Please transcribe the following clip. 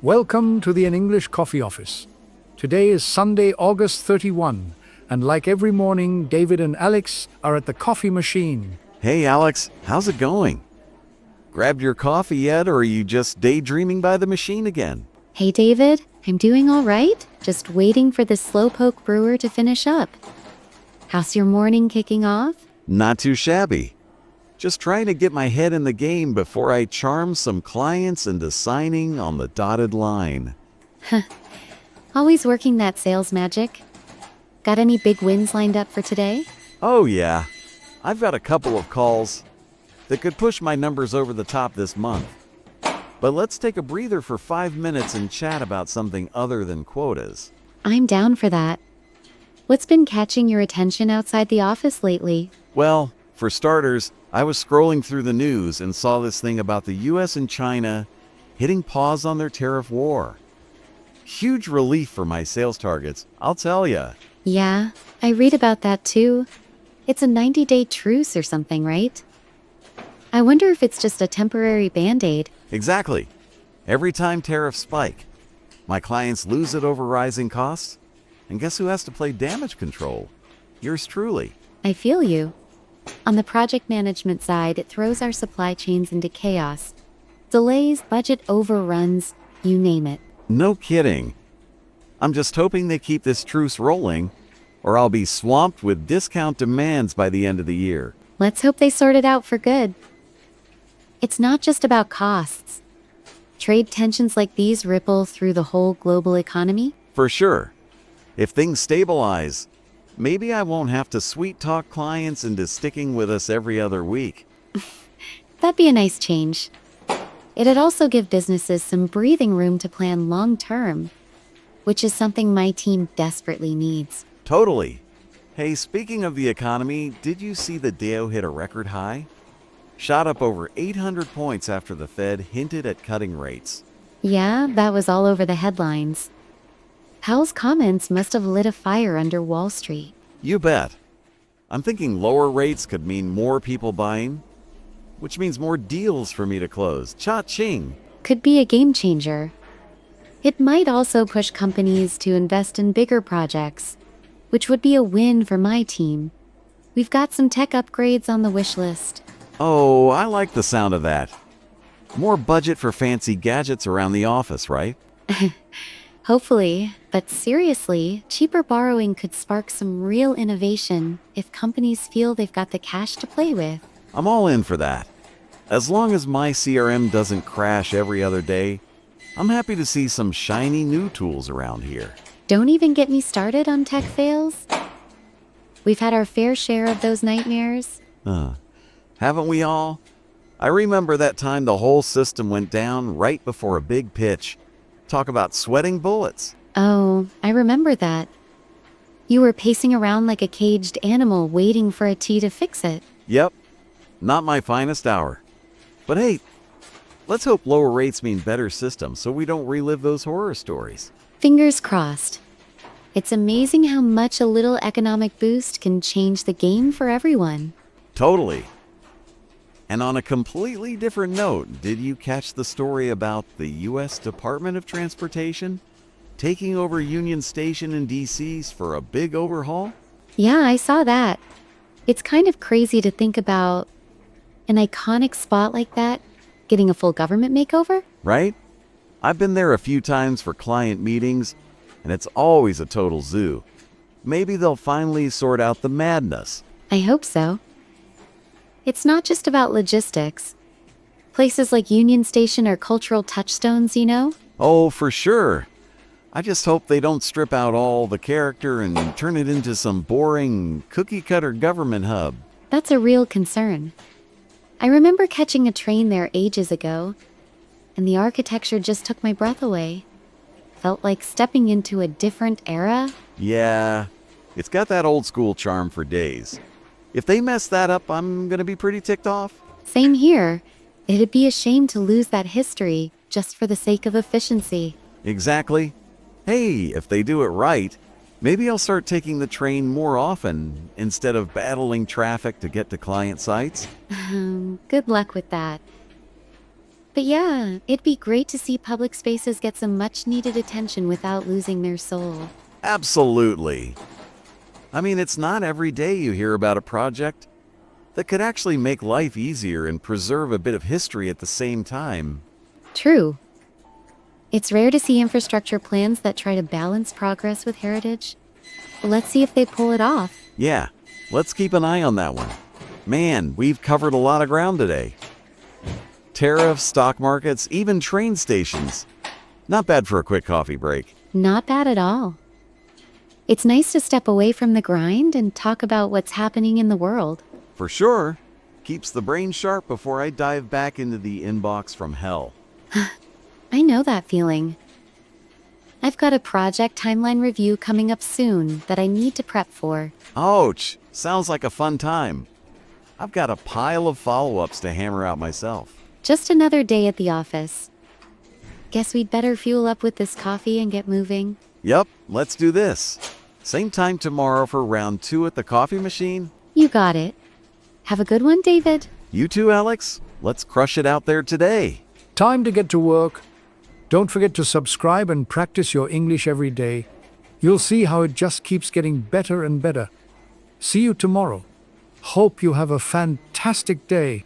Welcome to the An English Coffee Office. Today is Sunday, August 31, and like every morning, David and Alex are at the coffee machine. Hey Alex, how's it going? Grabbed your coffee yet, or are you just daydreaming by the machine again? Hey David, I'm doing all right. Just waiting for the slowpoke brewer to finish up. How's your morning kicking off? Not too shabby. Just trying to get my head in the game before I charm some clients into signing on the dotted line. Always working that sales magic. Got any big wins lined up for today? Oh yeah, I've got a couple of calls that could push my numbers over the top this month. But let's take a breather for 5 minutes and chat about something other than quotas. I'm down for that. What's been catching your attention outside the office lately? Well, for starters, I was scrolling through the news and saw this thing about the US and China hitting pause on their tariff war. Huge relief for my sales targets, I'll tell ya. Yeah, I read about that too. It's a 90-day truce or something, right? I wonder if it's just a temporary band-aid. Exactly. Every time tariffs spike, my clients lose it over rising costs. And guess who has to play damage control? Yours truly. I feel you. On the project management side, it throws our supply chains into chaos. Delays, budget overruns, you name it. No kidding. I'm just hoping they keep this truce rolling, or I'll be swamped with discount demands by the end of the year. Let's hope they sort it out for good. It's not just about costs. Trade tensions like these ripple through the whole global economy. For sure. If things stabilize, maybe I won't have to sweet-talk clients into sticking with us every other week. That'd be a nice change. It'd also give businesses some breathing room to plan long-term, which is something my team desperately needs. Totally. Hey, speaking of the economy, did you see the Dow hit a record high? Shot up over 800 points after the Fed hinted at cutting rates. Yeah, that was all over the headlines. Powell's comments must have lit a fire under Wall Street. You bet. I'm thinking lower rates could mean more people buying, which means more deals for me to close. Cha-ching! Could be a game changer. It might also push companies to invest in bigger projects, which would be a win for my team. We've got some tech upgrades on the wish list. Oh, I like the sound of that. More budget for fancy gadgets around the office, right? Hopefully, but seriously, cheaper borrowing could spark some real innovation if companies feel they've got the cash to play with. I'm all in for that. As long as my CRM doesn't crash every other day, I'm happy to see some shiny new tools around here. Don't even get me started on tech fails. We've had our fair share of those nightmares. Haven't we all? I remember that time the whole system went down right before a big pitch. Talk about sweating bullets. Oh, I remember that. You were pacing around like a caged animal waiting for a tea to fix it. Yep, not my finest hour. But hey, let's hope lower rates mean better systems so we don't relive those horror stories. Fingers crossed. It's amazing how much a little economic boost can change the game for everyone. Totally. And on a completely different note, did you catch the story about the U.S. Department of Transportation taking over Union Station in D.C. for a big overhaul? Yeah, I saw that. It's kind of crazy to think about an iconic spot like that getting a full government makeover. Right? I've been there a few times for client meetings, and it's always a total zoo. Maybe they'll finally sort out the madness. I hope so. It's not just about logistics. Places like Union Station are cultural touchstones, you know? Oh, for sure. I just hope they don't strip out all the character and turn it into some boring, cookie-cutter government hub. That's a real concern. I remember catching a train there ages ago, and the architecture just took my breath away. Felt like stepping into a different era. Yeah, it's got that old-school charm for days. If they mess that up, I'm gonna be pretty ticked off. Same here. It'd be a shame to lose that history just for the sake of efficiency. Exactly. Hey, if they do it right, maybe I'll start taking the train more often instead of battling traffic to get to client sites. Good luck with that. But yeah, it'd be great to see public spaces get some much needed attention without losing their soul. Absolutely. I mean, it's not every day you hear about a project that could actually make life easier and preserve a bit of history at the same time. True. It's rare to see infrastructure plans that try to balance progress with heritage. Let's see if they pull it off. Yeah, let's keep an eye on that one. Man, we've covered a lot of ground today. Tariffs, stock markets, even train stations. Not bad for a quick coffee break. Not bad at all. It's nice to step away from the grind and talk about what's happening in the world. For sure. Keeps the brain sharp before I dive back into the inbox from hell. I know that feeling. I've got a project timeline review coming up soon that I need to prep for. Ouch! Sounds like a fun time. I've got a pile of follow-ups to hammer out myself. Just another day at the office. Guess we'd better fuel up with this coffee and get moving. Yup, let's do this. Same time tomorrow for round 2 at the coffee machine? You got it. Have a good one, David. You too, Alex. Let's crush it out there today. Time to get to work. Don't forget to subscribe and practice your English every day. You'll see how it just keeps getting better and better. See you tomorrow. Hope you have a fantastic day.